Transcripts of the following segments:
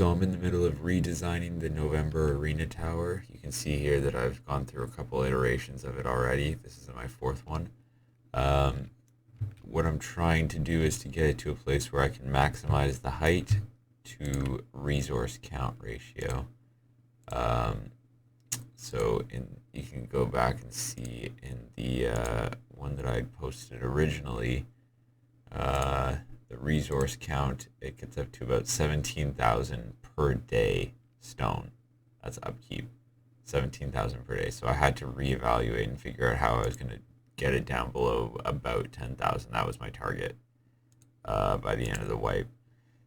So I'm in the middle of redesigning the November Arena Tower. You can see here that I've gone through a couple iterations of it already. This is my fourth one. Um, what I'm trying to do is to get it to a place where I can maximize the height to resource count ratio. Um, you can go back and see in the one that I posted originally, uh, the resource count, it gets up to about 17,000 per day stone. That's upkeep. 17,000 per day. So I had to reevaluate and figure out how I was going to get it down below about 10,000. That was my target by the end of the wipe.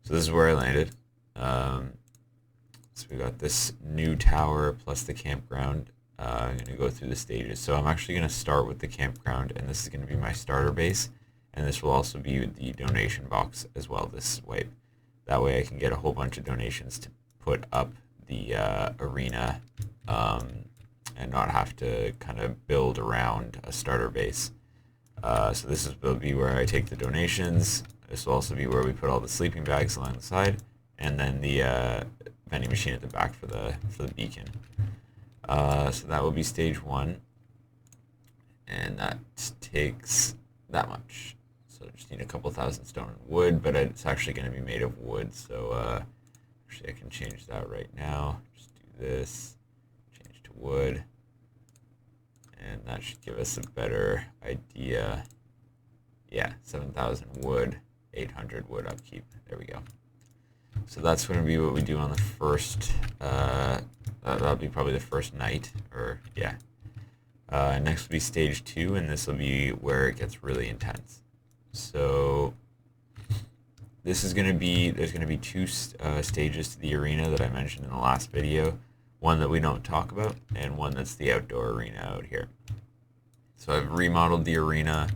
So this is where I landed. So we got this new tower plus the campground. I'm going to go through the stages. So I'm actually going to start with the campground, and this is going to be my starter base. And this will also be the donation box as well, this wipe. That way I can get a whole bunch of donations to put up the arena and not have to kind of build around a starter base. So this will be where I take the donations. This will also be where we put all the sleeping bags along the side, and then the vending machine at the back for the beacon. So that will be stage one, and that takes that much. So just need a couple thousand stone and wood, but it's actually going to be made of wood. So actually I can change that right now. Just do this, change to wood, and that should give us a better idea. Yeah, 7,000 wood, 800 wood upkeep. There we go. So that's going to be what we do on the first, that'll be probably the first night, or yeah. Next will be stage 2, and this will be where it gets really intense. So this is going to be, there's going to be two stages to the arena that I mentioned in the last video. One that we don't talk about, and one that's the outdoor arena out here. So I've remodeled the arena.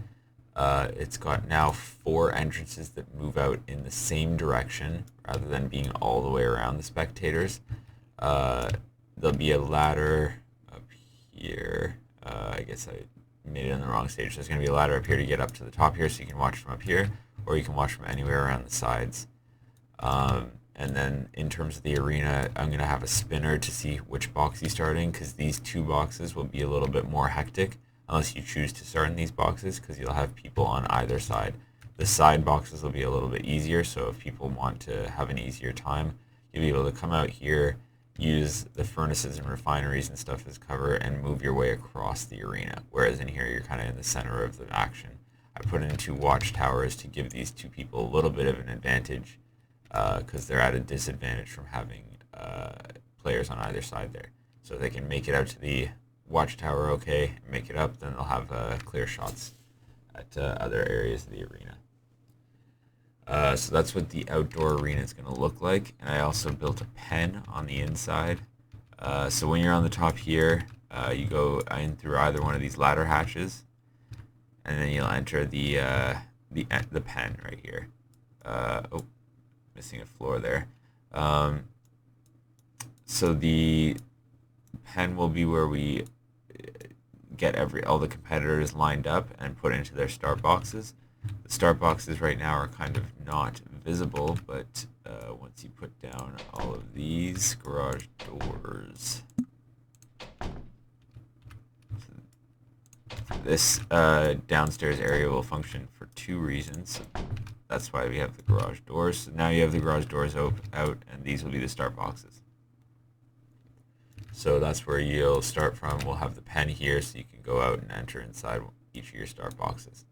It's got now 4 entrances that move out in the same direction rather than being all the way around the spectators. There'll be a ladder up here. I guess I made it on the wrong stage. There's going to be a ladder up here to get up to the top here, so you can watch from up here, or you can watch from anywhere around the sides. And then in terms of the arena, I'm going to have a spinner to see which box you start in, because these 2 boxes will be a little bit more hectic unless you choose to start in these boxes, because you'll have people on either side. The side boxes will be a little bit easier, so if people want to have an easier time, you'll be able to come out here, use the furnaces and refineries and stuff as cover, and move your way across the arena. Whereas in here, you're kind of in the center of the action. I put in 2 watchtowers to give these 2 people a little bit of an advantage, because they're at a disadvantage from having players on either side there. So they can make it out to the watchtower okay, make it up, then they'll have clear shots at other areas of the arena. So that's what the outdoor arena is going to look like. And I also built a pen on the inside. So when you're on the top here, you go in through either one of these ladder hatches, and then you'll enter the pen right here. Oh, missing a floor there. So the pen will be where we get all the competitors lined up and put into their start boxes. The start boxes right now are kind of not visible, but once you put down all of these garage doors, this downstairs area will function for 2 reasons. That's why we have the garage doors. So now you have the garage doors out, and these will be the start boxes. So that's where you'll start from. We'll have the pen here, so you can go out and enter inside each of your start boxes.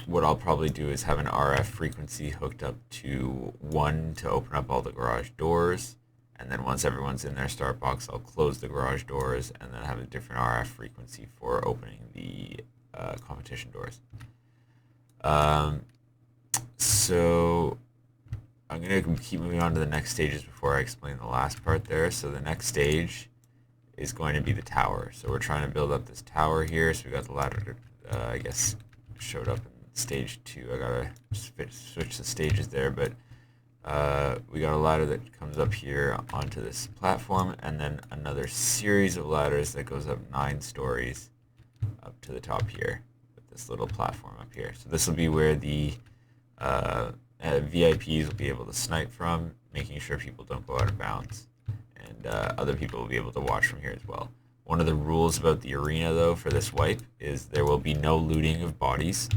What I'll probably do is have an RF frequency hooked up to 1 to open up all the garage doors, and then once everyone's in their start box, I'll close the garage doors and then have a different RF frequency for opening the competition doors. So I'm going to keep moving on to the next stages before I explain the last part there. So the next stage is going to be the tower. So we're trying to build up this tower here. So we got the ladder, I guess, showed up in stage 2. I gotta switch the stages there, but we got a ladder that comes up here onto this platform, and then another series of ladders that goes up 9 stories up to the top here with this little platform up here. So this will be where the VIPs will be able to snipe from, making sure people don't go out of bounds. And other people will be able to watch from here as well. One of the rules about the arena, though, for this wipe is there will be no looting of bodies.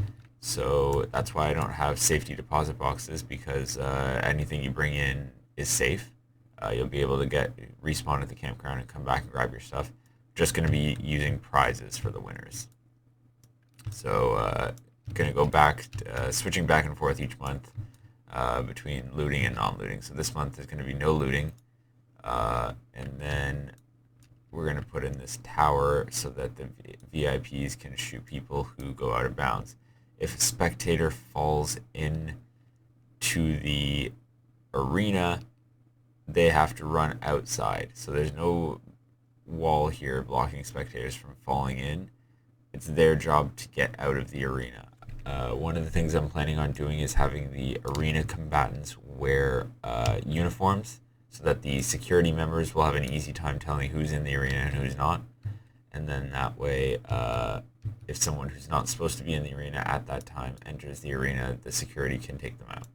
So that's why I don't have safety deposit boxes, because anything you bring in is safe. You'll be able to respawn at the campground and come back and grab your stuff. Just going to be using prizes for the winners. So going to go back, switching back and forth each month between looting and non-looting. So this month is going to be no looting. And then we're going to put in this tower so that the VIPs can shoot people who go out of bounds. If a spectator falls in to the arena, they have to run outside. So there's no wall here blocking spectators from falling in. It's their job to get out of the arena. One of the things I'm planning on doing is having the arena combatants wear uniforms, so that the security members will have an easy time telling who's in the arena and who's not. And then that way, if someone who's not supposed to be in the arena at that time enters the arena, the security can take them out.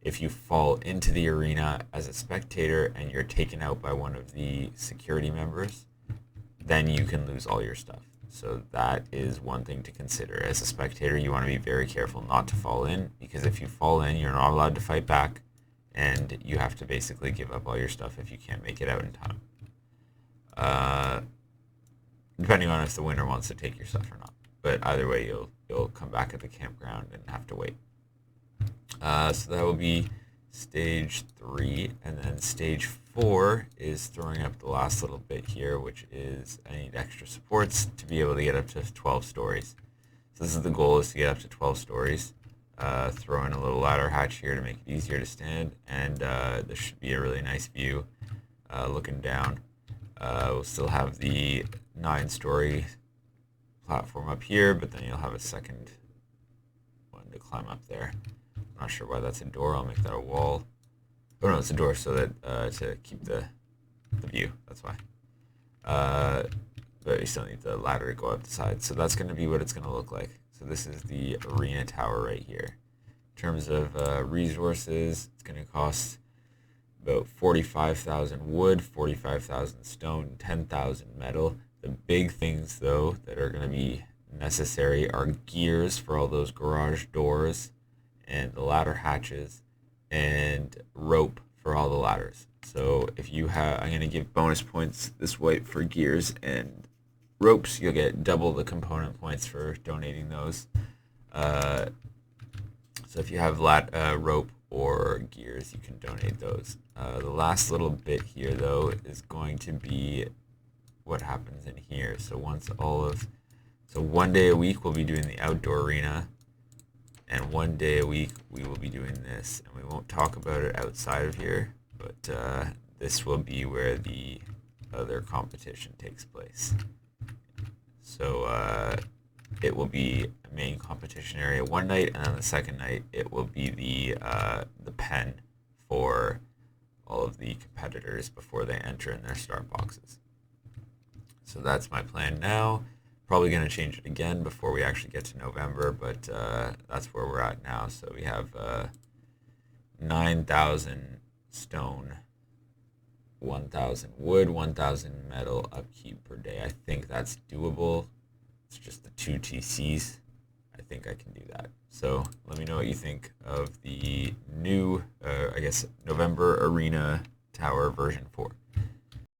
If you fall into the arena as a spectator and you're taken out by one of the security members, then you can lose all your stuff. So that is one thing to consider. As a spectator, you want to be very careful not to fall in, because if you fall in, you're not allowed to fight back, and you have to basically give up all your stuff if you can't make it out in time. Depending on if the winner wants to take your stuff or not. But either way, you'll come back at the campground and have to wait. So that will be stage 3, and then stage 4 is throwing up the last little bit here, which is I need extra supports to be able to get up to 12 stories. So this is the goal, is to get up to 12 stories. Throw in a little ladder hatch here to make it easier to stand, and this should be a really nice view looking down. We'll still have the 9-story platform up here, but then you'll have a second one to climb up there. I'm not sure why that's a door. I'll make that a wall. Oh no, it's a door so that to keep the view. That's why. But you still need the ladder to go up the side. So that's going to be what it's going to look like. So this is the arena tower right here. In terms of resources, it's going to cost about 45,000 wood, 45,000 stone, 10,000 metal. The big things, though, that are going to be necessary are gears for all those garage doors and the ladder hatches, and rope for all the ladders. So if you have, I'm going to give bonus points this wipe for gears and ropes. You'll get double the component points for donating those. So if you have rope or gears, you can donate those. The last little bit here, though, is going to be what happens in here. So so 1 day a week we'll be doing the outdoor arena, and 1 day a week we will be doing this. And we won't talk about it outside of here, but this will be where the other competition takes place. So it will be a main competition area one night, and then the second night it will be the pen for all of the competitors before they enter in their start boxes. So that's my plan now. Probably going to change it again before we actually get to November, but that's where we're at now. So we have 9,000 stone, 1,000 wood, 1,000 metal upkeep per day. I think that's doable. It's just the 2 TCs. I think I can do that. So let me know what you think of the new, I guess, November Arena Tower version 4.